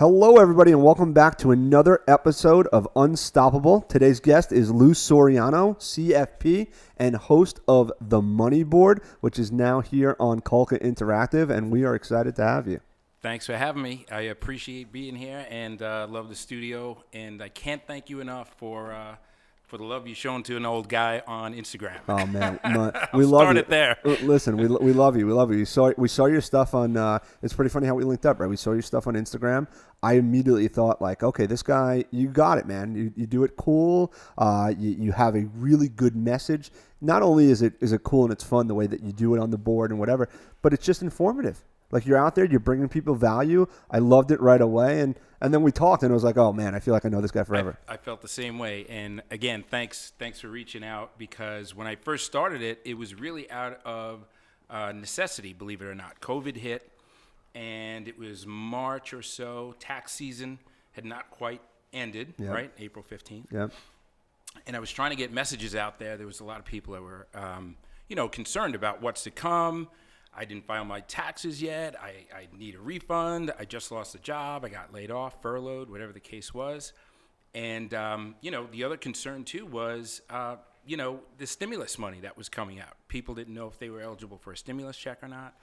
Hello, everybody, and welcome back to another episode of Unstoppable. Today's guest is Lou Soriano, CFP, and host of The Money Board, which is now here on Culca Interactive, and we are excited to have you. Thanks for having me. I appreciate being here and love the studio, and I can't thank you enough for the love you've shown to an old guy on Instagram. Oh man, we love start you. it there. Listen, we love you. We love you. We saw your stuff on. It's pretty funny how we linked up, right? We saw your stuff on Instagram. I immediately thought, like, okay, this guy, you got it, man. You do it cool. You have a really good message. Not only is it cool and it's fun the way that you do it on the board and whatever, but it's just informative. Like, you're out there, you're bringing people value. I loved it right away, and then we talked, and it was like, oh man, I feel like I know this guy forever. I felt the same way, and again, thanks for reaching out, because when I first started it, it was really out of necessity, believe it or not. COVID hit, and it was March or so. Tax season had not quite ended, Yep. right? April 15th. Yep. And I was trying to get messages out there. There was a lot of people that were, concerned about what's to come. I didn't file my taxes yet. I need a refund. I just lost a job. I got laid off, furloughed, whatever the case was. And, the other concern, too, was, the stimulus money that was coming out. People didn't know if they were eligible for a stimulus check or not.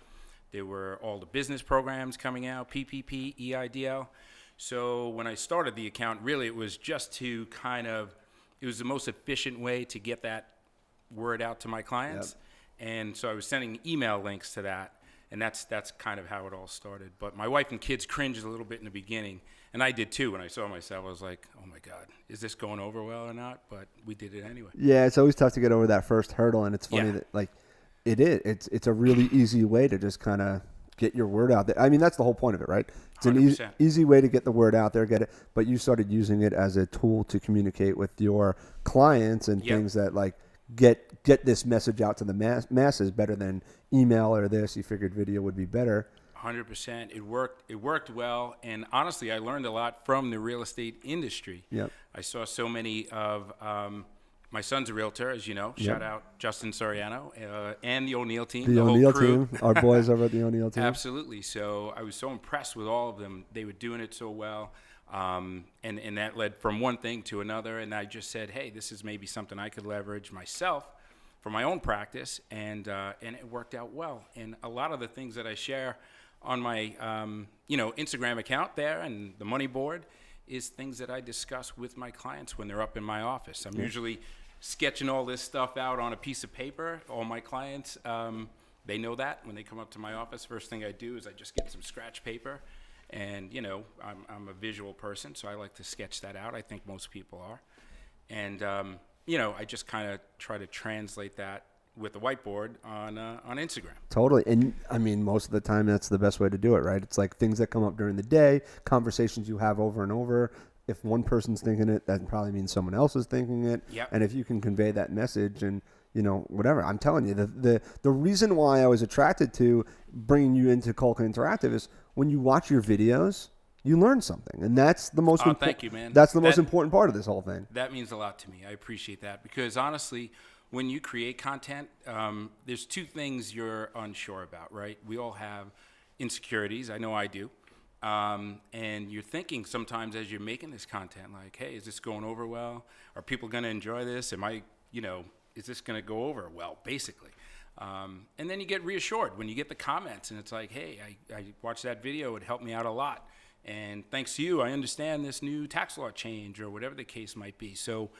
There were all the business programs coming out, PPP, EIDL. So when I started the account, really it was just to it was the most efficient way to get that word out to my clients. Yep. And so I was sending email links to that, and that's kind of how it all started. But my wife and kids cringed a little bit in the beginning, and I did too. When I saw myself, I was like, oh my God, is this going over well or not? But we did it anyway. Yeah, it's always tough to get over that first hurdle, and it's funny that, like, it is. It's a really easy way to just kind of get your word out there. I mean, that's the whole point of it, right? It's an easy way to get the word out there, get it. But you started using it as a tool to communicate with your clients and things that, like, get this message out to the masses better than email or this. You figured video would be better. 100%. It worked well, and honestly, I learned a lot from the real estate industry. Yep. I saw so many of my son's a realtor, as you know. Shout out Justin Soriano and the O'Neill team, the O'Neill whole crew. team, our boys over at the O'Neill team. Absolutely. So I was so impressed with all of them. They were doing it so well. And that led from one thing to another, and I just said, hey, this is maybe something I could leverage myself for my own practice, and it worked out well. And a lot of the things that I share on my Instagram account there and the Money Board is things that I discuss with my clients when they're up in my office. I'm usually sketching all this stuff out on a piece of paper. All my clients, they know that when they come up to my office. First thing I do is I just get some scratch paper. And, I'm a visual person, so I like to sketch that out. I think most people are. And, I just kind of try to translate that with the whiteboard on Instagram. Totally. And, I mean, most of the time that's the best way to do it, right? It's like things that come up during the day, conversations you have over and over. If one person's thinking it, that probably means someone else is thinking it. Yep. And if you can convey that message and, whatever, I'm telling you, the reason why I was attracted to bringing you into Culca Interactive is when you watch your videos, you learn something, and that's the most. Thank you, man. That's the most important part of this whole thing. That means a lot to me. I appreciate that, because honestly, when you create content, there's two things you're unsure about, right? We all have insecurities. I know I do. And you're thinking sometimes as you're making this content, like, hey, is this going over well? Are people going to enjoy this? Am I, is this going to go over well, basically? And then you get reassured when you get the comments, and it's like, hey, I watched that video. It helped me out a lot. And thanks to you, I understand this new tax law change, or whatever the case might be. So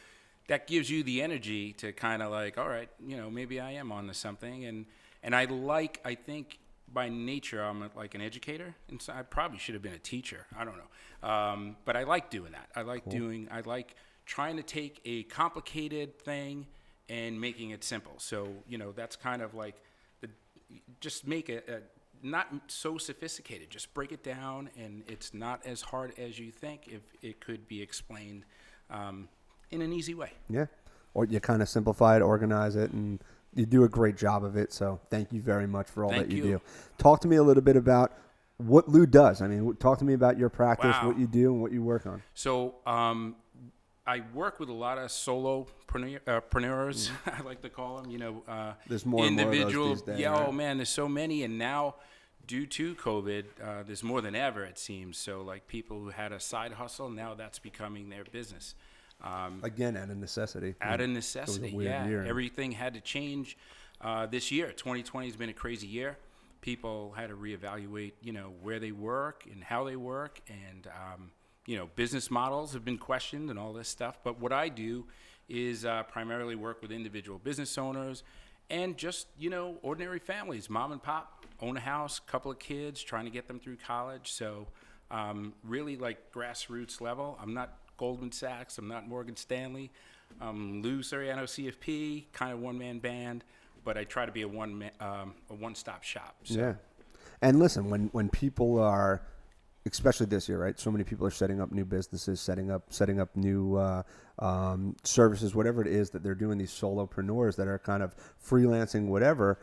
that gives you the energy to kind of like, all right, maybe I am on to something. And I think by nature, I'm like an educator. And so I probably should have been a teacher. I don't know. But I like doing that. I like trying to take a complicated thing and making it simple. So, that's kind of like, just make it not so sophisticated. Just break it down, and it's not as hard as you think if it could be explained in an easy way. Yeah. Or you kind of simplify it, organize it, and you do a great job of it. So thank you very much for all that you do. Talk to me a little bit about what Lou does. I mean, talk to me about your practice, what you do, and what you work on. So, I work with a lot of solopreneurs, I like to call them, there's more individual. And more of those these days, yeah, right? Oh man, there's so many, and now due to COVID, there's more than ever, it seems. So like people who had a side hustle, now that's becoming their business. Again, out of necessity. Out of It necessity, was a weird year. Everything had to change this year. 2020 has been a crazy year. People had to reevaluate, where they work and how they work, and business models have been questioned and all this stuff. But what I do is primarily work with individual business owners and just ordinary families, mom and pop, own a house, couple of kids, trying to get them through college. So really like grassroots level. I'm not Goldman Sachs. I'm not Morgan Stanley. I'm Lou Soriano CFP, kind of one-man band, but I try to be a one-stop shop. So. Yeah. And listen, when people are, especially this year, right? So many people are setting up new businesses, setting up new services, whatever it is that they're doing. These solopreneurs that are kind of freelancing, whatever.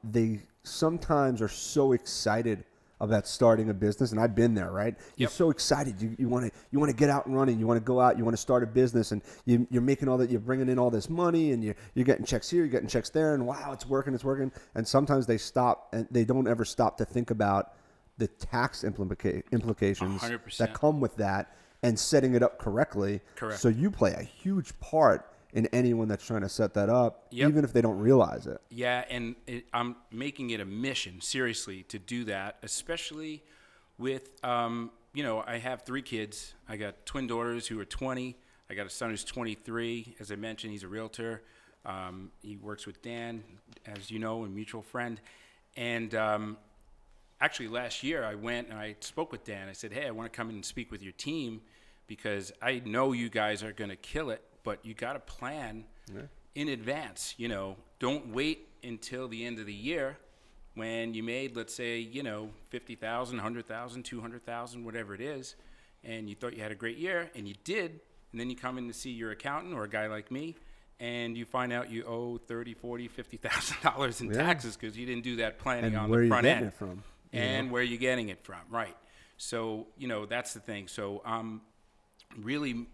They sometimes are so excited about starting a business, and I've been there, right? You're so excited. You want to get out and running. You want to go out. You want to start a business, and you're making all that. You're bringing in all this money, and you're getting checks here, you're getting checks there, and wow, it's working. And sometimes they stop, and they don't ever stop to think about the tax implications 100%. that come with that, and setting it up correctly. Correct. So you play a huge part in anyone that's trying to set that up, Yep. even if they don't realize it. Yeah, and I'm making it a mission, seriously, to do that, especially with, I have 3 kids. I got twin daughters who are 20. I got a son who's 23. As I mentioned, he's a realtor. He works with Dan, as you know, a mutual friend. And actually, last year, I went and I spoke with Dan. I said, hey, I want to come in and speak with your team because I know you guys are going to kill it. But you got to plan in advance. Don't wait until the end of the year when you made, let's say, $50,000, $100,000, $200,000, whatever it is, and you thought you had a great year, and you did, and then you come in to see your accountant or a guy like me, and you find out you owe $30,000, $40,000, $50,000 in taxes because you didn't do that planning on the front end. Where are you getting it from? And where are you getting it from? Right. So that's the thing. So really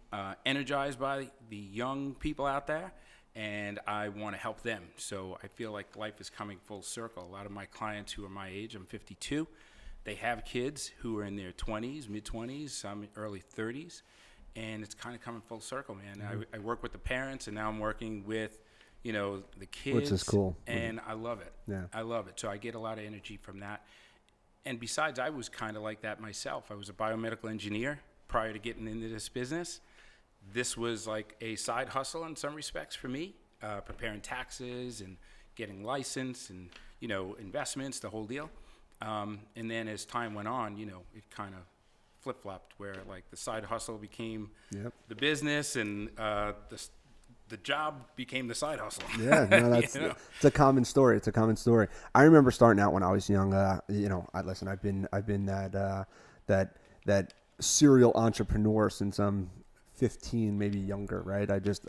energized by the young people out there, and I want to help them. So I feel like life is coming full circle. A lot of my clients who are my age, I'm 52, they have kids who are in their 20s, mid-20s, some early 30s, and it's kind of coming full circle, man. Mm-hmm. I work with the parents, and now I'm working with, the kids. Which is cool. And I love it. Yeah. I love it. So I get a lot of energy from that. And besides, I was kind of like that myself. I was a biomedical engineer prior to getting into this business. This was like a side hustle in some respects for me, preparing taxes and getting licensed and, investments, the whole deal. And then as time went on, it kind of flip-flopped where like the side hustle became the business and the job became the side hustle. Yeah, no, that's it's a common story. It's a common story. I remember starting out when I was young. I've been that serial entrepreneur since I'm 15, maybe younger, right? I just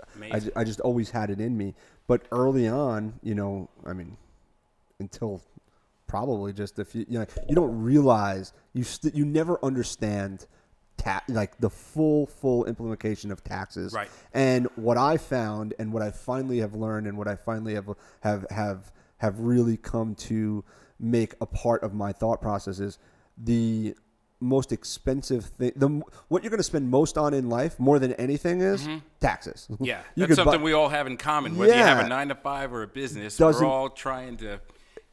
always had it in me. But early on, until probably just a few, you don't realize you never understand like the full implication of taxes. Right. And what I found, and what I finally have learned, and what I finally have really come to make a part of my thought process is the most expensive thing, what you're going to spend most on in life, more than anything, is taxes. Yeah, that's something we all have in common. Whether you have a 9-to-5 or a business, we're all trying to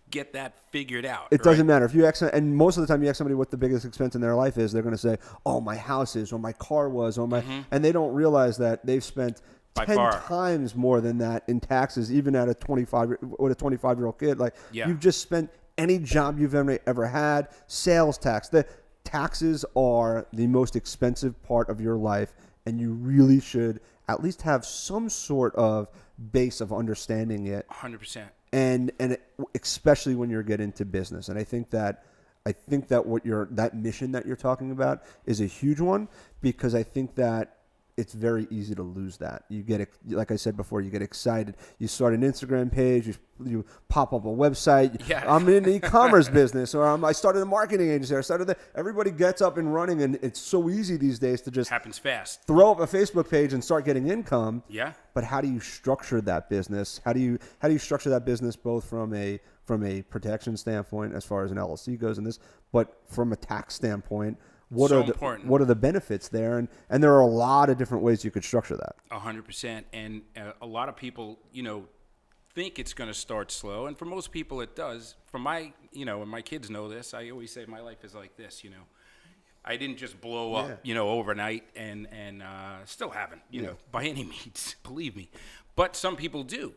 get that figured out. It doesn't matter if you ask, and most of the time you ask somebody what the biggest expense in their life is, they're going to say, "Oh, my house is, or my car was, or my," and they don't realize that they've spent 10 times more than that in taxes, even at a 25-year-old kid. Like you've just spent any job you've ever had, sales tax. The taxes are the most expensive part of your life, and you really should at least have some sort of base of understanding it. 100%. And especially when you're getting into business. And I think that that mission that you're talking about is a huge one, because I think that it's very easy to lose that. You get, like I said before, you get excited. You start an Instagram page. You pop up a website. Yeah. I'm in the e-commerce business, or I started a marketing agency. Everybody gets up and running, and it's so easy these days to just happens fast. Throw up a Facebook page and start getting income. Yeah. But how do you structure that business? How do you structure that business both from a from a protection standpoint as far as an LLC goes in this, but from a tax standpoint, what So are the important. what are the benefits there? And there are a lot of different ways you could structure that. 100%. And a lot of people, think it's going to start slow. And for most people, it does. For my, and my kids know this, I always say my life is like this, I didn't just blow up, overnight and still haven't, by any means, believe me. But some people do,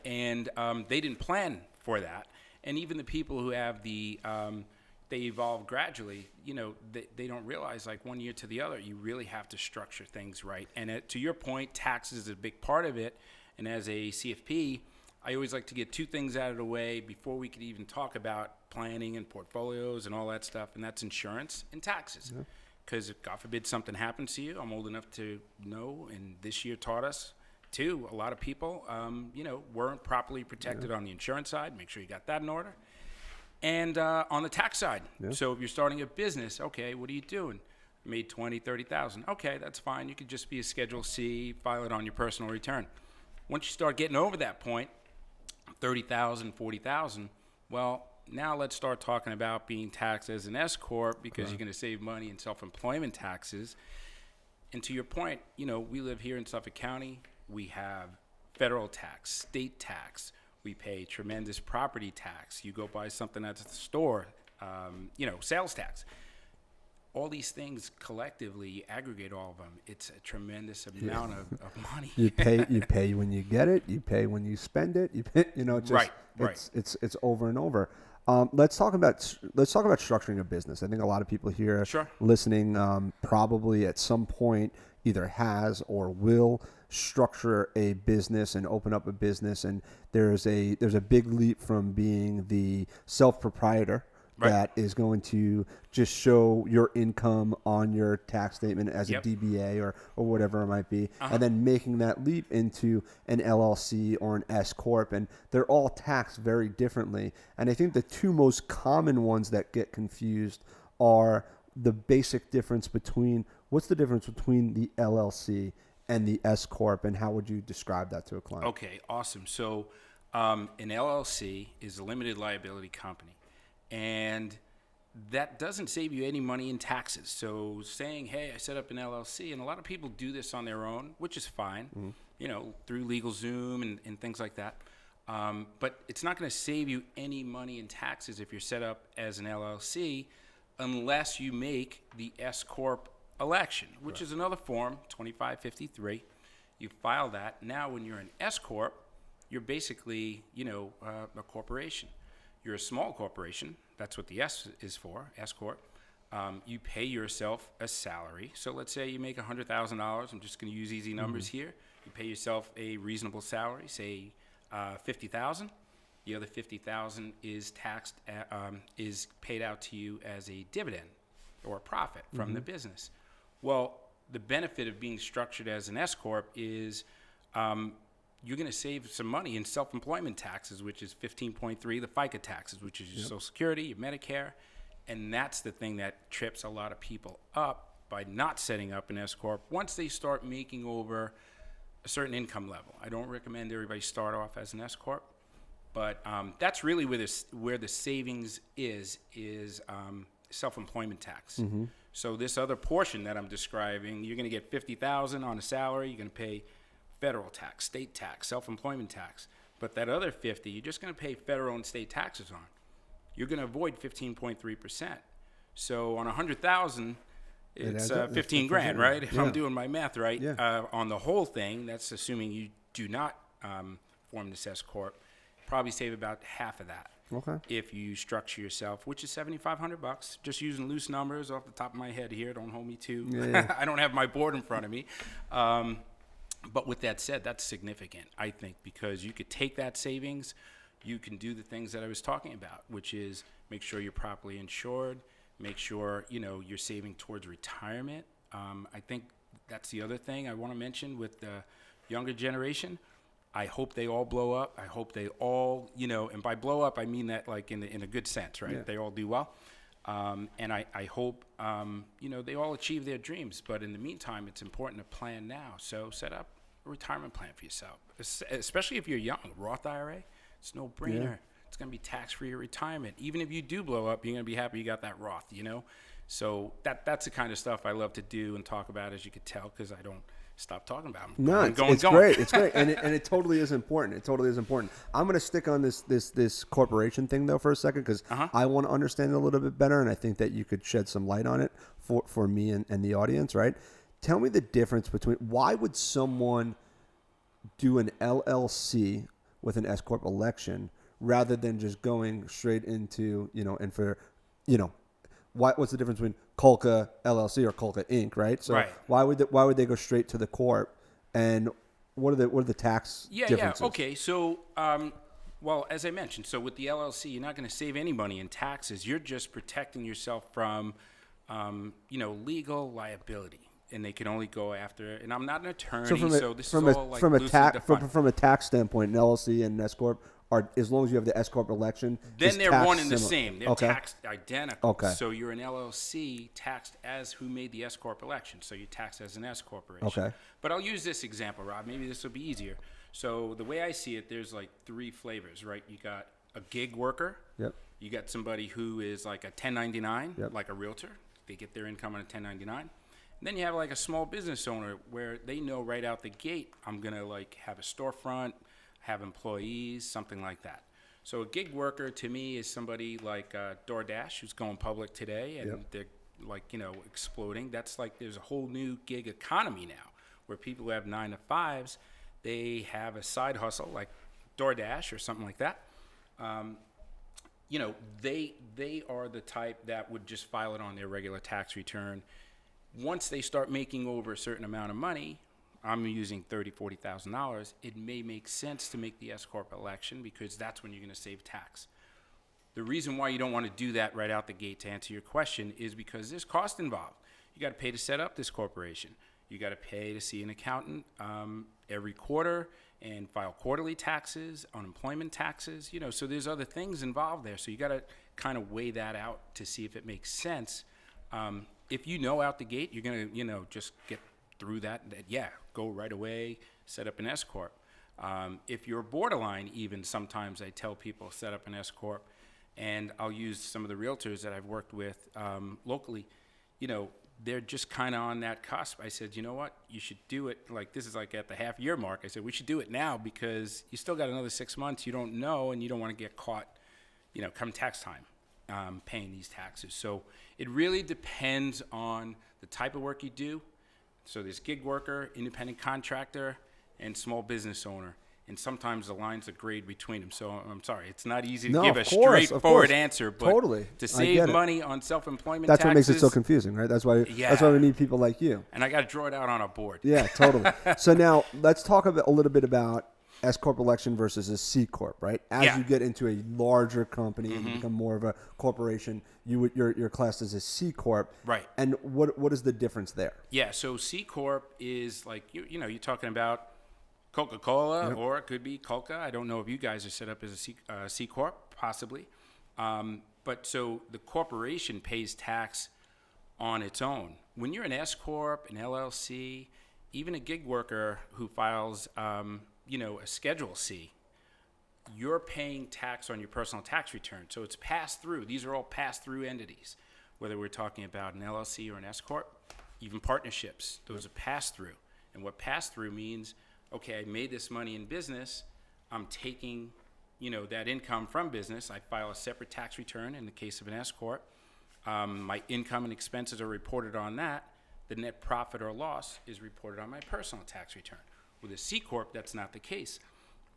and they didn't plan for that. And even the people who have they evolve gradually, they don't realize like one year to the other, you really have to structure things right. And to your point, taxes is a big part of it. And as a CFP, I always like to get two things out of the way before we could even talk about planning and portfolios and all that stuff, and that's insurance and taxes. Because if, God forbid, something happens to you, I'm old enough to know, and this year taught us, too, a lot of people, weren't properly protected on the insurance side. Make sure you got that in order. And on the tax side. So if you're starting a business, okay, what are you doing? Made $20,000, $30,000. Okay, that's fine. You could just be a Schedule C, file it on your personal return. Once you start getting over that point, 30,000, 40,000. Well, now let's start talking about being taxed as an S-Corp because you're going to save money in self-employment taxes. And to your point, we live here in Suffolk County. We have federal tax, state tax. We pay tremendous property tax. You go buy something at the store, sales tax. All these things collectively, aggregate all of them. It's a tremendous amount of money. You pay when you get it. You pay when you spend it. You pay, right. It's over and over. Let's talk about structuring a business. I think a lot of people here listening probably at some point either has or will structure a business and open up a business. And there's a big leap from being the self-proprietor that is going to just show your income on your tax statement as a DBA or whatever it might be, and then making that leap into an LLC or an S-Corp, and they're all taxed very differently. And I think the two most common ones that get confused are the basic difference between, what's the difference between the LLC and the S-Corp, and how would you describe that to a client? Okay, awesome. So an LLC is a limited liability company. And that doesn't save you any money in taxes. So saying, hey, I set up an LLC, and a lot of people do this on their own, which is fine, through LegalZoom and things like that. But it's not going to save you any money in taxes if you're set up as an LLC unless you make the S-Corp election, which is another form, 2553. You file that. Now, when you're an S-Corp, you're basically, a corporation. You're a small corporation. That's what the S is for, S-Corp. You pay yourself a salary. So let's say you make $100,000. I'm just going to use easy numbers here. You pay yourself a reasonable salary, say $50,000. The other $50,000 is taxed, is paid out to you as a dividend or a profit from the business. Well, the benefit of being structured as an S-Corp is you're going to save some money in self-employment taxes, which is 15.3, the FICA taxes, which is your Social Security, your Medicare. And that's the thing that trips a lot of people up by not setting up an S-Corp once they start making over a certain income level. I don't recommend everybody start off as an S-Corp, but that's really where the savings is self-employment tax. So this other portion that I'm describing, you're going to get $50,000 on a salary. You're going to pay federal tax, state tax, self-employment tax. But that other 50, you're just going to pay federal and state taxes on. You're going to avoid 15.3%. So on 100,000, it's 15 grand, right? If I'm doing my math right. On the whole thing, that's assuming you do not form this S-Corp, probably save about half of that. Okay. If you structure yourself, which is $7,500, just using loose numbers off the top of my head here. Don't hold me to. I don't have my board in front of me. But with that said, that's significant, I think, because you could take that savings, you can do the things that I was talking about, which is make sure you're properly insured, make sure, you're saving towards retirement. I think that's the other thing I want to mention with the younger generation. I hope they all blow up. I hope they all, and by blow up, I mean that like in a good sense, right? Yeah. They all do well. And I hope, they all achieve their dreams. But in the meantime, it's important to plan now. So set up a retirement plan for yourself, especially if you're young. Roth IRA, it's no brainer It's going to be tax-free at retirement. Even if you do blow up, you're going to be happy you got that Roth, you know? So that's the kind of stuff I love to do and talk about, as you could tell, because I don't stop talking about them. No, it's great. It's great, and it totally is important. It totally is important. I'm going to stick on this corporation thing though for a second, because I want to understand it a little bit better, and I think that you could shed some light on it for me and the audience. Right? Tell me the difference between, why would someone do an LLC with an S-Corp election rather than just going straight into, and for, what's the difference between Colca LLC or Colca Inc., right? So right. why would they go straight to the corp, and what are the tax differences? Yeah, okay. So, well, as I mentioned, so with the LLC, you're not going to save any money in taxes. You're just protecting yourself from, legal liability. And they can only go after, and I'm not an attorney, so this is all like from a tax standpoint, an LLC and an S-Corp are, as long as you have the S-Corp election, then they're one and the same. They're okay. taxed identical. Okay. So you're an LLC taxed as who made the S-Corp election. So you're taxed as an S corporation. Okay. But I'll use this example, Rob. Maybe this will be easier. So the way I see it, there's like 3 flavors, right? You got a gig worker. Yep. You got somebody who is like a 1099, yep. like a realtor. They get their income on a 1099. Then you have like a small business owner where they know right out the gate, I'm going to like have a storefront, have employees, something like that. So a gig worker to me is somebody like DoorDash, who's going public today, and yep. they're like, exploding. That's like, there's a whole new gig economy now where people who have 9 to 5s, they have a side hustle like DoorDash or something like that. They are the type that would just file it on their regular tax return. Once they start making over a certain amount of money, I'm using $30,000, $40,000, it may make sense to make the S-Corp election, because that's when you're going to save tax. The reason why you don't want to do that right out the gate, to answer your question, is because there's cost involved. You got to pay to set up this corporation. You got to pay to see an accountant every quarter and file quarterly taxes, unemployment taxes, so there's other things involved there. So you got to kind of weigh that out to see if it makes sense. If out the gate, you're going to, just get through that, go right away, set up an S-Corp. If you're borderline, even sometimes I tell people set up an S-Corp, and I'll use some of the realtors that I've worked with locally, they're just kind of on that cusp. I said, you know what, you should do it. Like, this is like at the half-year mark. I said, we should do it now, because you still got another 6 months. You don't know, and you don't want to get caught, come tax time. Paying these taxes. So it really depends on the type of work you do. So there's gig worker, independent contractor, and small business owner. And sometimes the lines are grayed between them. So I'm sorry, it's not easy to give a straightforward answer. But totally. To save money on self-employment taxes, that's what makes it so confusing, right? That's why we need people like you. And I got to draw it out on a board. Yeah, totally. So now let's talk a little bit about S-Corp election versus a C-Corp, right? As you get into a larger company and you become more of a corporation, you're classed as a C-Corp. Right. And what is the difference there? Yeah, so C-Corp is like, you're talking about Coca-Cola, or it could be Colca. I don't know if you guys are set up as a C-Corp, possibly. But so the corporation pays tax on its own. When you're an S-Corp, an LLC, even a gig worker who files a Schedule C, you're paying tax on your personal tax return. So it's passed through. These are all pass-through entities, whether we're talking about an LLC or an S-Corp, even partnerships. Those are pass-through. And what pass-through means, okay, I made this money in business. I'm taking, that income from business. I file a separate tax return in the case of an S-Corp. My income and expenses are reported on that. The net profit or loss is reported on my personal tax return. With a C-Corp, that's not the case.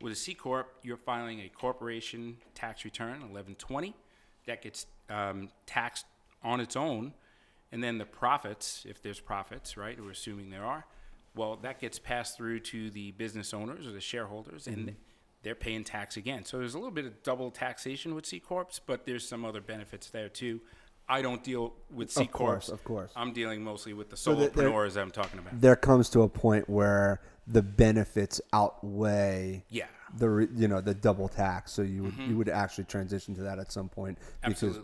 With a C-Corp, you're filing a corporation tax return, 1120. That gets taxed on its own. And then the profits, if there's profits, right, we're assuming there are, well, that gets passed through to the business owners or the shareholders, and they're paying tax again. So there's a little bit of double taxation with C-Corps, but there's some other benefits there too. I don't deal with C-Corps. Of course. I'm dealing mostly with the solopreneurs I'm talking about. There comes to a point where the benefits outweigh the double tax. So you would actually transition to that at some point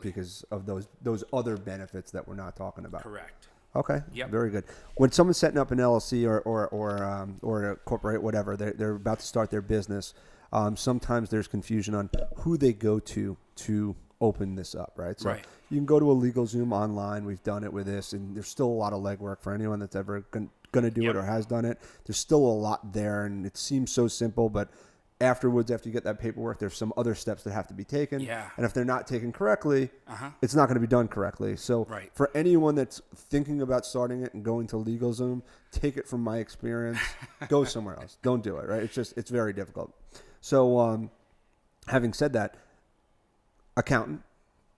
because of those other benefits that we're not talking about. Correct. Okay. Yep. Very good. When someone's setting up an LLC or a corporate, whatever, they're about to start their business. sometimes there's confusion on who they go to open this up, right? So Right. you can go to a LegalZoom online. We've done it with this, and there's still a lot of legwork for anyone that's ever going to do it or has done it. There's still a lot there, and it seems so simple, but afterwards, after you get that paperwork, there's some other steps that have to be taken. Yeah. And if they're not taken correctly, it's not going to be done correctly. So for anyone that's thinking about starting it and going to LegalZoom, take it from my experience. Go somewhere else. Don't do it, right? It's very difficult. So having said that, accountant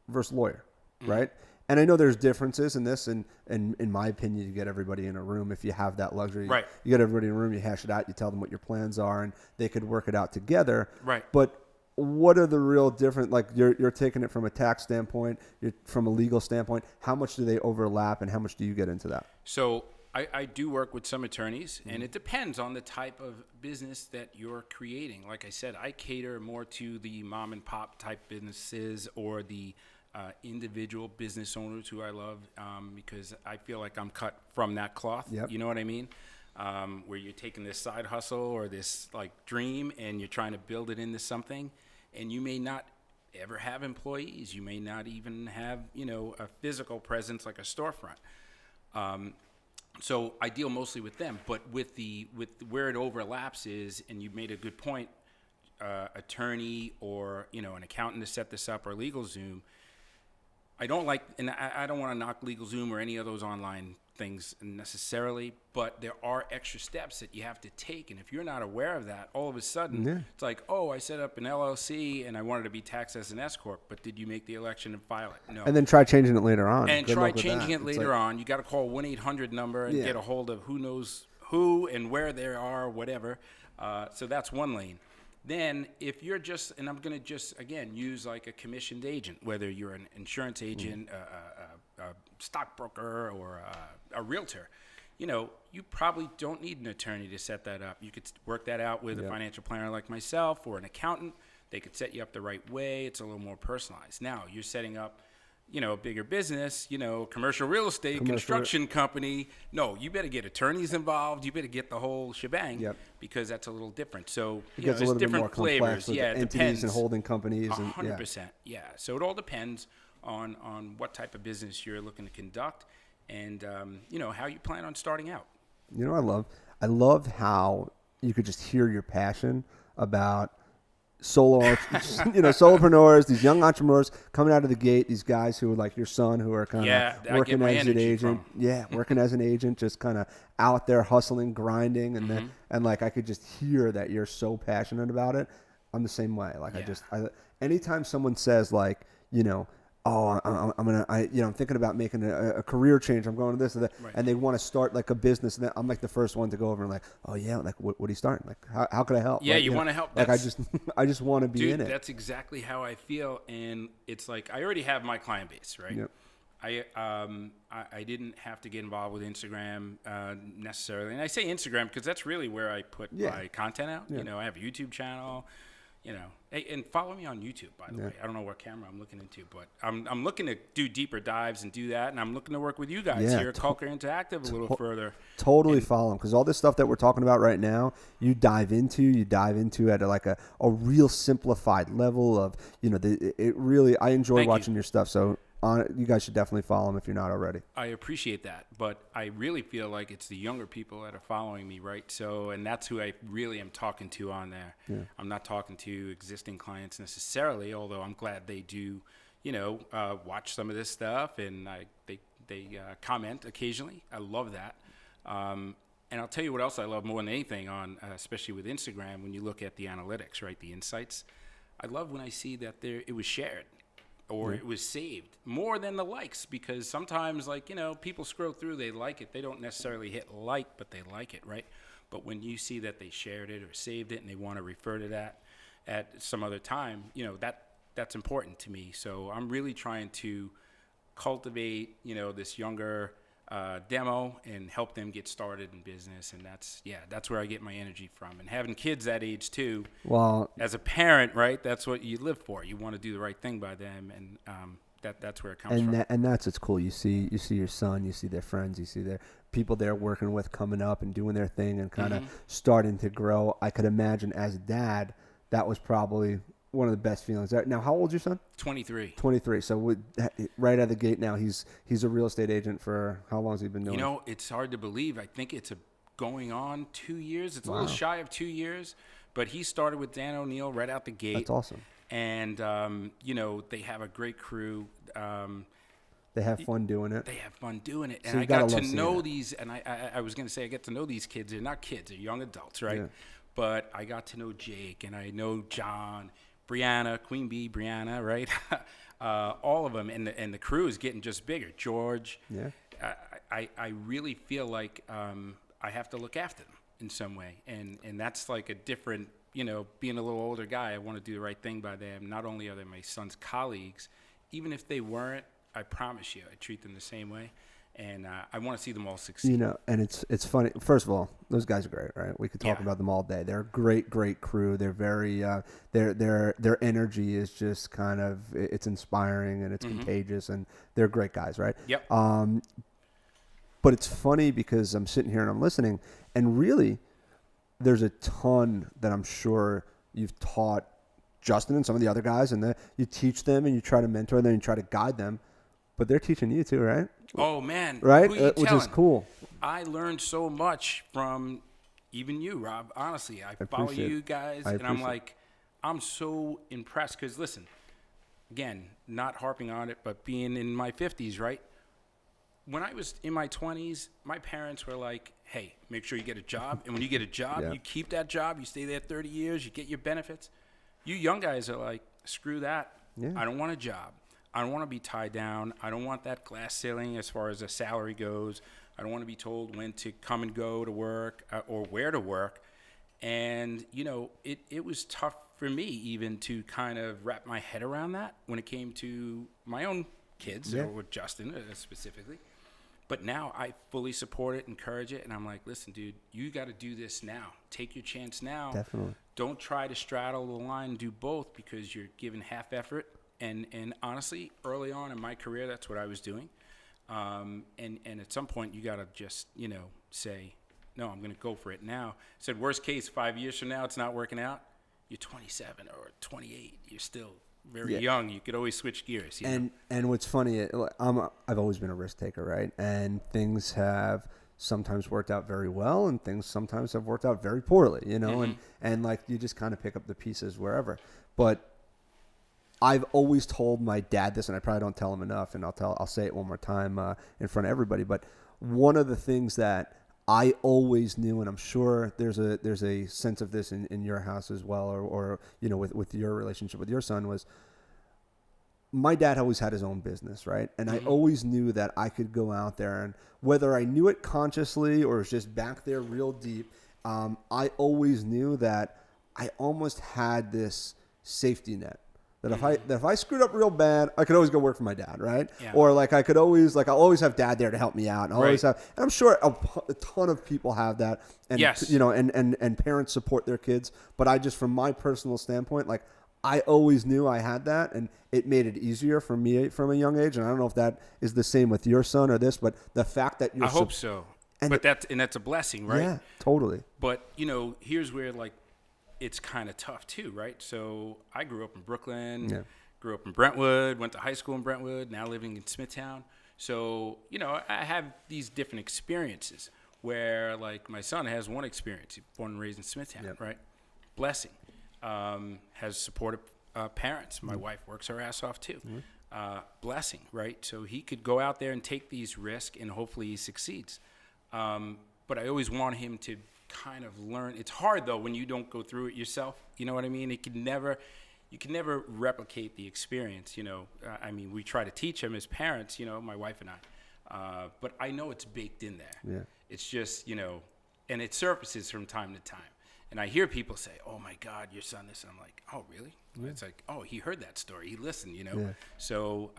versus lawyer, right? And I know there's differences in this, and in my opinion, you get everybody in a room if you have that luxury. Right. You get everybody in a room, you hash it out, you tell them what your plans are, and they could work it out together. Right. But what are the real different, like you're taking it from a tax standpoint, you're from a legal standpoint, how much do they overlap, and how much do you get into that? So I do work with some attorneys, and it depends on the type of business that you're creating. Like I said, I cater more to the mom and pop type businesses or the individual business owners who I love because I feel like I'm cut from that cloth. Yep. You know what I mean? Where you're taking this side hustle or this like dream and you're trying to build it into something, and you may not ever have employees. You may not even have, a physical presence like a storefront. So I deal mostly with them, but with where it overlaps is, and you made a good point, attorney or an accountant to set this up or LegalZoom. I don't like, and I don't want to knock LegalZoom or any of those online things necessarily, but there are extra steps that you have to take, and if you're not aware of that, all of a sudden it's like, oh, I set up an LLC and I wanted to be taxed as an S-Corp, but did you make the election and file it? No. And then try changing it later on. And Good try luck with changing that. it later on. You got to call 1-800 number and get a hold of who knows who and where they are, whatever. So that's one lane. Then if you're just, and I'm going to just, again, use like a commissioned agent, whether you're an insurance agent, a stockbroker, or a realtor, you probably don't need an attorney to set that up. You could work that out with a financial planner like myself or an accountant. They could set you up the right way. It's a little more personalized. Now, you're setting up, a bigger business, commercial real estate, construction company. No, you better get attorneys involved. You better get the whole shebang because that's a little different. So, it gets a little bit more complex with it entities depends. and holding companies. 100%. Yeah. So it all depends on what type of business you're looking to conduct and, how you plan on starting out. I love how you could just hear your passion about solopreneurs, these young entrepreneurs coming out of the gate, these guys who are like your son who are kind of working as an agent. Working as an agent, just kind of out there hustling, grinding, and then like I could just hear that you're so passionate about it. I'm the same way. Like anytime someone says like, I'm thinking about making a career change. I'm going to this and that, and they want to start like a business. And then I'm like the first one to go over and like, oh yeah, like what are you starting? Like how can I help? Yeah, like, you want to help. Like I just want to be in it. That's exactly how I feel, and it's like I already have my client base, right? Yep. I didn't have to get involved with Instagram necessarily, and I say Instagram because that's really where I put my content out. I have a YouTube channel. And follow me on YouTube, by the way. I don't know what camera I'm looking into, but I'm looking to do deeper dives and do that, and I'm looking to work with you guys here at Culker Interactive a little further. Totally follow them, because all this stuff that we're talking about right now, you dive into at a real simplified level of, I enjoy watching your stuff, so you guys should definitely follow them if you're not already. I appreciate that, but I really feel like it's the younger people that are following me, right? So, and that's who I really am talking to on there. Yeah. I'm not talking to existing clients necessarily, although I'm glad they do, watch some of this stuff and they comment occasionally. I love that. And I'll tell you what else I love more than anything on, especially with Instagram, when you look at the analytics, right? The insights. I love when I see that it was shared. Or it was saved more than the likes, because sometimes people scroll through, they like it. They don't necessarily hit like, but they like it, right? But when you see that they shared it or saved it and they want to refer to that at some other time, that's important to me. So I'm really trying to cultivate, this younger demo and help them get started in business. And that's where I get my energy from. And having kids that age too, well, as a parent, right, that's what you live for. You want to do the right thing by them, and that's where it comes from. And that's what's cool. You see your son, you see their friends, you see their people they're working with coming up and doing their thing and kind of starting to grow. I could imagine as a dad, that was probably one of the best feelings. Now, how old is your son? 23. 23. So right out of the gate now, he's a real estate agent for how long has he been doing it? It's hard to believe. I think it's going on 2 years. It's a little shy of 2 years, but he started with Dan O'Neill right out the gate. That's awesome. And, they have a great crew. They have fun doing it. They have fun doing it. So And you I got gotta to love know seeing it. these, and I was going to say I get to know these kids. They're not kids. They're young adults, right? Yeah. But I got to know Jake, and I know John, Brianna, Queen Bee, Brianna, right? All of them. And the crew is getting just bigger. George. Yeah. I really feel like I have to look after them in some way. And that's like a different, being a little older guy, I want to do the right thing by them. Not only are they my son's colleagues, even if they weren't, I promise you, I treat them the same way. And I want to see them all succeed. And it's funny. First of all, those guys are great, right? We could talk Yeah. about them all day. They're a great crew. They're very their energy is just kind of, it's inspiring and it's contagious, and they're great guys, right? Yep. But it's funny because I'm sitting here and I'm listening, and really, there's a ton that I'm sure you've taught Justin and some of the other guys, and you teach them and you try to mentor them and you try to guide them, but they're teaching you too, right? Oh, man. Right? Who you Which is telling? cool. I learned so much from even you, Rob. Honestly, I follow appreciate you it. guys, I and I'm appreciate it. like, I'm so impressed. Because listen, again, not harping on it, but being in my 50s, right? When I was in my 20s, my parents were like, hey, make sure you get a job. And when you get a job, Yeah. you keep that job. You stay there 30 years. You get your benefits. You young guys are like, screw that. Yeah. I don't want a job. I don't want to be tied down. I don't want that glass ceiling as far as a salary goes. I don't want to be told when to come and go to work or where to work. And, it was tough for me even to kind of wrap my head around that when it came to my own kids, Yeah. or with Justin specifically. But now I fully support it, encourage it, and I'm like, listen, dude, you got to do this now. Take your chance now. Definitely. Don't try to straddle the line and do both, because you're giving half effort. And honestly, early on in my career, that's what I was doing. And at some point, you got to just, say, no, I'm going to go for it now. I said, worst case, 5 years from now, it's not working out. You're 27 or 28. You're still very young. You could always switch gears. And what's funny, I've always been a risk taker, right? And things have sometimes worked out very well, and things sometimes have worked out very poorly, and like you just kind of pick up the pieces wherever. But I've always told my dad this, and I probably don't tell him enough, and I'll say it one more time in front of everybody. But one of the things that I always knew, and I'm sure there's a sense of this in your house as well, or with your relationship with your son, was my dad always had his own business, right? And I always knew that I could go out there, and whether I knew it consciously or it was just back there real deep, I always knew that I almost had this safety net. That if I screwed up real bad, I could always go work for my dad, right? Yeah. Or like I could always I'll always have dad there to help me out, and and I'm sure a ton of people have that, and Yes. and parents support their kids. But I just, from my personal standpoint, like I always knew I had that, and it made it easier for me from a young age. And I don't know if that is the same with your son or this, but the fact that you're I hope so. But that's a blessing, right? Yeah, totally. But here's where it's kind of tough too, right? So I grew up in Brooklyn, grew up in Brentwood, went to high school in Brentwood, now living in Smithtown. So, I have these different experiences where, like, my son has one experience. He's born and raised in Smithtown, right? Blessing. Has supportive parents. My wife works her ass off too. Blessing, right? So he could go out there and take these risks, and hopefully he succeeds. But I always want him to kind of learn. It's hard though when you don't go through it yourself. You know what I mean? You can never replicate the experience. I mean, we try to teach him as parents. My wife and I, but I know it's baked in there. Yeah. It's just and it surfaces from time to time. And I hear people say, "Oh my God, your son this," and I'm like, "Oh really?" Yeah. It's like, "Oh, he heard that story. He listened." Yeah. So.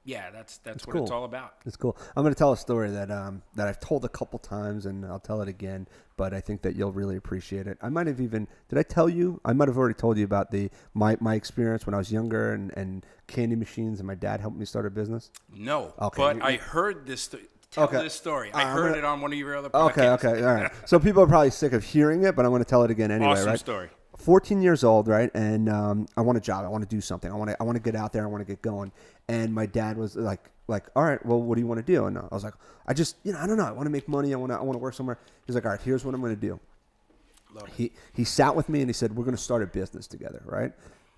That's what cool. it's all about. It's cool. I'm going to tell a story that I've told a couple times, and I'll tell it again, but I think that you'll really appreciate it. I might have even, did I tell you? I might have already told you about my experience when I was younger and candy machines, and my dad helped me start a business. No, okay. But I heard this. Tell this story. I heard it on one of your other podcasts. Okay, all right. So people are probably sick of hearing it, but I'm going to tell it again anyway, awesome right? Story. 14 years old, right? And I want a job. I want to do something. I want to get out there. I want to get going. And my dad was like, all right, well, what do you want to do? And I was like, I just, I don't know. I want to make money. I want to work somewhere. He's like, all right, here's what I'm going to do. He sat with me and he said, we're going to start a business together, right?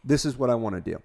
This is what I want to do.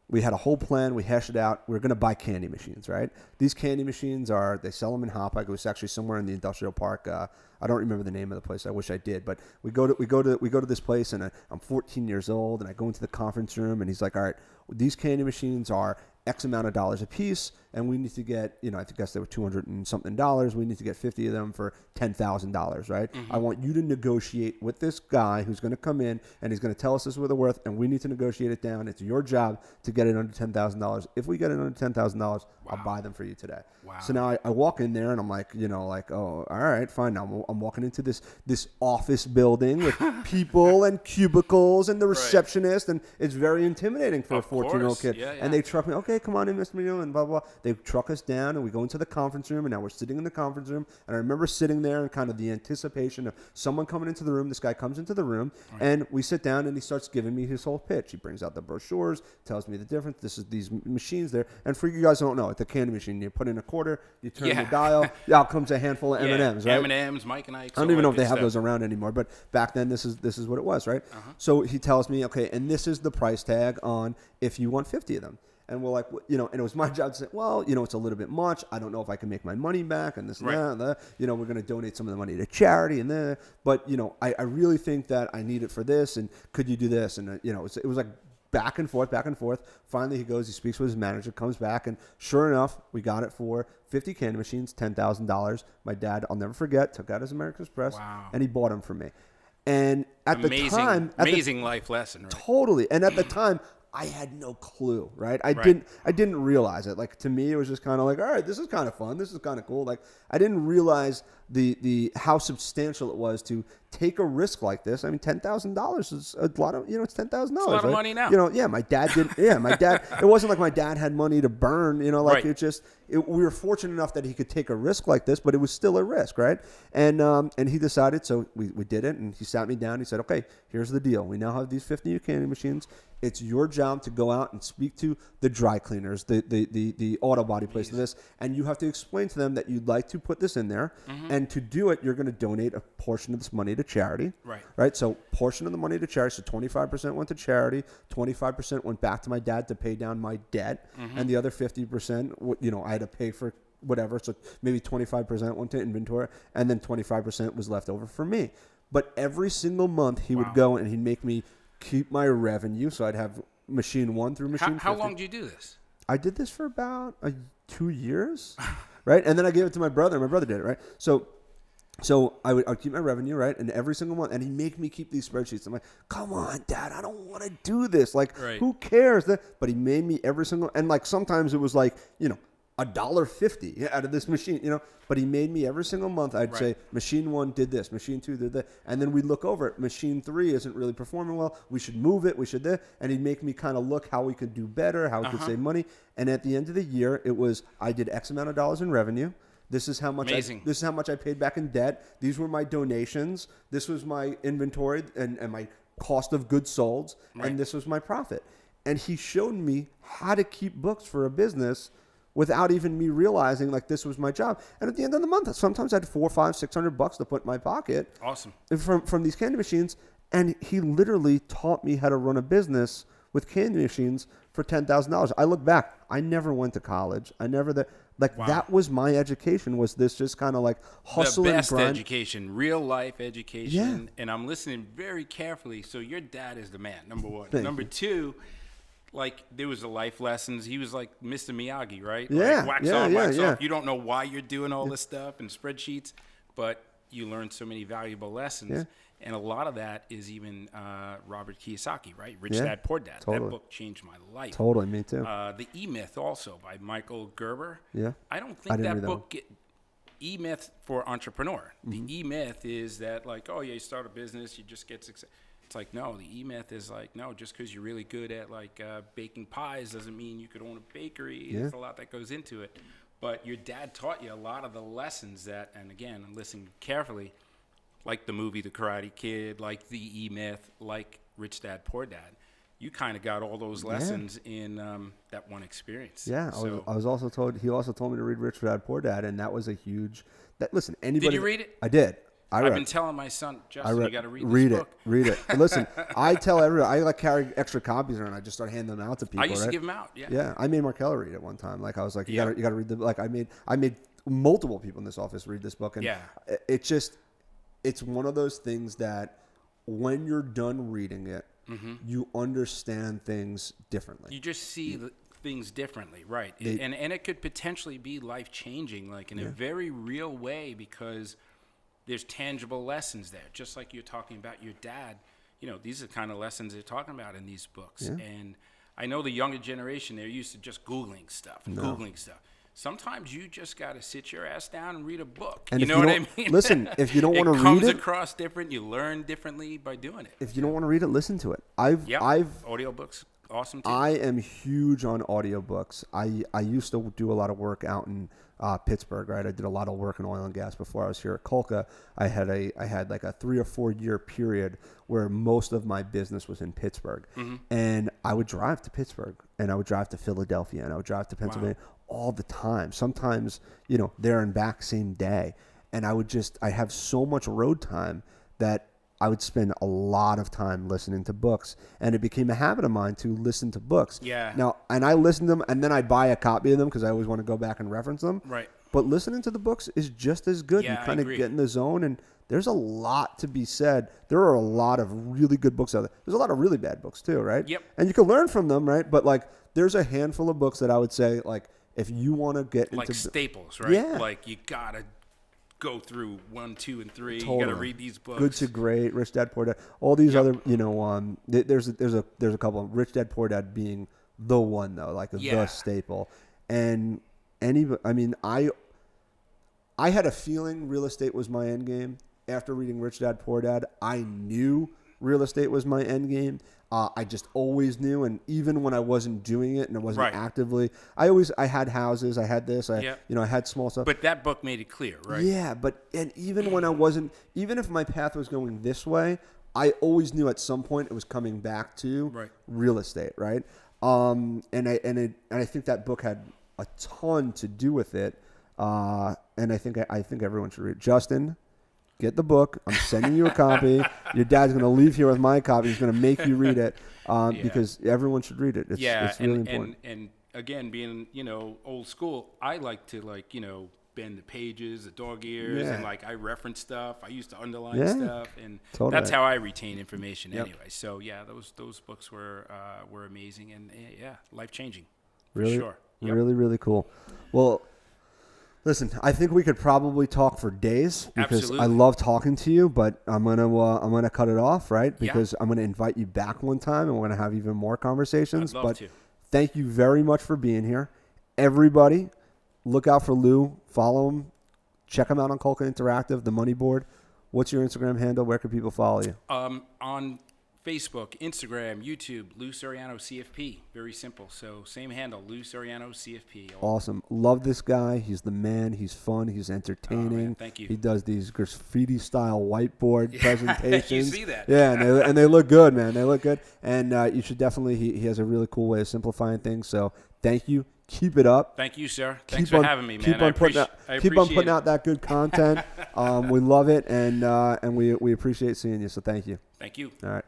We had a whole plan. We hashed it out. We were going to buy candy machines, right? These candy machines they sell them in Hoppa. It was actually somewhere in the industrial park. I don't remember the name of the place. I wish I did. But we go to this place, and I'm 14 years old, and I go into the conference room, and he's like, all right, these candy machines are X amount of dollars a piece, and we need to get, I guess they were $200 and something. We need to get 50 of them for $10,000, right? Mm-hmm. I want you to negotiate with this guy who's going to come in, and he's going to tell us this is what they're worth, and we need to negotiate it down. It's your job to get it under $10,000. If we get it under $10,000, I'll buy them for you today. Wow. So now I walk in there, and I'm like, oh, all right, fine. Now I'm walking into this office building with people and cubicles and the receptionist, and it's very intimidating for a 14-year-old kid. Yeah. And they truck me, okay, come on in, Mr. Mino, and blah, blah, blah. They truck us down, and we go into the conference room, and now we're sitting in the conference room. And I remember sitting there and kind of the anticipation of someone coming into the room. This guy comes into the room, and we sit down, and he starts giving me his whole pitch. He brings out the brochures, tells me the difference. This is these machines there. And for you guys who don't know, at the candy machine, you put in a quarter, you turn the dial, out comes a handful of M&Ms, right? M&Ms, Mike and Ike's. I don't even know if they have those around anymore, but back then this is what it was, right? So he tells me, okay, and this is the price tag on if you want 50 of them. And we're like, and it was my job to say, well, it's a little bit much. I don't know if I can make my money back and this and that. And that. We're going to donate some of the money to charity and that. But, I really think that I need it for this. And could you do this? And, it was like back and forth. Finally, he speaks with his manager, comes back. And sure enough, we got it for 50 candy machines, $10,000. My dad, I'll never forget, took out his American Express. Wow. And he bought them for me. And at the time, amazing life lesson, right? Totally. And at the time, I had no clue, right? I didn't realize it. Like, to me, it was just kind of like, all right, this is kind of fun. This is kind of cool. Like, I didn't realize the how substantial it was to take a risk like this. I mean, $10,000 is a lot of, it's $10,000. It's a lot of money now. My dad didn't. Yeah, my dad. It wasn't like my dad had money to burn. It just. We were fortunate enough that he could take a risk like this, but it was still a risk, right? And he decided. So we did it, and he sat me down. He said, "Okay, here's the deal. We now have these 50 new candy machines. It's your job to go out and speak to the dry cleaners, the auto body place, and this, and you have to explain to them that you'd like to put this in there, and to do it, you're going to donate a portion of this money to charity, right? So portion of the money to charity. So 25% went to charity, 25% went back to my dad to pay down my debt, and the other 50%, I had to pay for whatever. So maybe 25% went to inventory, and then 25% was left over for me. But every single month he would go and he'd make me keep my revenue. So I'd have machine 1 through machine 50. How long did you do this? I did this for about 2 years, right? And then I gave it to my brother. My brother did it, right? So I'd keep my revenue, right? And every single month, and he'd make me keep these spreadsheets. I'm like, come on, Dad, I don't want to do this. Like, who cares? But he made me every single, and like sometimes it was like, $1.50 out of this machine, But he made me every single month. I'd say machine 1 did this, machine 2 did that, and then we'd look over it. Machine 3 isn't really performing well. We should move it. We should this, and he'd make me kind of look how we could do better, how we could save money. And at the end of the year, it was I did X amount of dollars in revenue. This is how much. This is how much I paid back in debt. These were my donations. This was my inventory and my cost of goods sold, and this was my profit. And he showed me how to keep books for a business without even me realizing like this was my job. And at the end of the month, sometimes I had $400, $500, $600 to put in my pocket. Awesome. From these candy machines. And he literally taught me how to run a business with candy machines for $10,000. I look back, I never went to college. I never that was my education, was this just kind of like hustle and grind. The best education, real life education. And I'm listening very carefully. So your dad is the man, number one. Number two, like there was the life lessons. He was like Mr. Miyagi, right? Yeah. Like wax on, wax off. You don't know why you're doing all this stuff and spreadsheets, but you learn so many valuable lessons. Yeah. And a lot of that is even Robert Kiyosaki, right? Rich Dad, Poor Dad. Totally. That book changed my life. Totally, me too. The E-Myth also by Michael Gerber. Yeah. I don't think that book E-Myth for entrepreneur. The E-Myth is that like, oh yeah, you start a business, you just get success. It's like, no, the E-Myth is like, no, just because you're really good at like baking pies doesn't mean you could own a bakery. Yeah. There's a lot that goes into it. But your dad taught you a lot of the lessons that, and again, listen carefully, like the movie The Karate Kid, like the E-Myth, like Rich Dad, Poor Dad, you kind of got all those lessons in that one experience. Yeah, So, I was also told. He also told me to read Rich Dad Poor Dad, and that was a huge. Listen, anybody. did you read it? I did. I've been telling my son, Justin, you got to read this book. Read it. And listen, I tell everyone, I like carry extra copies around. I just start handing them out to people. I used to give them out. Yeah. Yeah, I made Markella read it one time. Like I was like, you got to read the. Like I made multiple people in this office read this book, and it's one of those things that when you're done reading it, you understand things differently. You just see things differently, right? And it could potentially be life changing, like in a very real way, because there's tangible lessons there. Just like you're talking about your dad, these are the kind of lessons they're talking about in these books. Yeah. And I know the younger generation, they're used to just Googling stuff. Sometimes you just got to sit your ass down and read a book. And you know what I mean? Listen, if you don't want to read it, it comes across different. You learn differently by doing it. If you don't want to read it, listen to it. Audiobooks, awesome too. I am huge on audiobooks. I used to do a lot of work out in Pittsburgh, right? I did a lot of work in oil and gas before I was here at Colca. I had like a 3 or 4 year period where most of my business was in Pittsburgh, and I would drive to Pittsburgh, and I would drive to Philadelphia, and I would drive to Pennsylvania all the time. Sometimes, there and back same day, and I have so much road time that I would spend a lot of time listening to books, and it became a habit of mine to listen to books. Yeah. Now, and I listen to them, and then I buy a copy of them because I always want to go back and reference them. Right. But listening to the books is just as good. Yeah, you kind of get in the zone, and there's a lot to be said. There are a lot of really good books out there. There's a lot of really bad books too, right? Yep. And you can learn from them, right? But like, there's a handful of books that I would say, like, if you want to get like into staples, right? Yeah. Like you gotta go through 1, 2, and 3. Totally. You got to read these books. Good to Great, Rich Dad Poor Dad. All these other, there's a couple of Rich Dad Poor Dad being the one though, like the staple. And I had a feeling real estate was my end game after reading Rich Dad Poor Dad. I knew real estate was my end game. I just always knew, and even when I wasn't doing it and I wasn't actively, I had houses, I had this, I had small stuff. But that book made it clear, right? Yeah, and even when I wasn't, even if my path was going this way, I always knew at some point it was coming back to real estate, right? And I think that book had a ton to do with it, and I think everyone should read it. Justin, get the book. I'm sending you a copy. Your dad's going to leave here with my copy. He's going to make you read it because everyone should read it. It's really important. And again, being, old school, I like to bend the pages, the dog ears, and I reference stuff. I used to underline stuff, and that's how I retain information anyway. So those books were amazing and life changing. Really, for sure. Yep. Really, really cool. Well, listen, I think we could probably talk for days because Absolutely. I love talking to you, but I'm gonna cut it off, right? Because I'm gonna invite you back one time, and we're gonna have even more conversations. I'd love to. Thank you very much for being here, everybody. Look out for Lou. Follow him. Check him out on Colca Interactive, the Money Board. What's your Instagram handle? Where can people follow you? On Facebook, Instagram, YouTube, Lou Soriano CFP. Very simple. So same handle, Lou Soriano CFP. Awesome. Love this guy. He's the man. He's fun. He's entertaining. Oh, man, thank you. He does these graffiti-style whiteboard presentations. You see that? Yeah, and they look good, man. They look good. And you should definitely, he has a really cool way of simplifying things. So thank you. Keep it up. Thank you, sir. Thanks for having me, man. Keep on putting out that good content. We love it, and we appreciate seeing you. So thank you. Thank you. All right.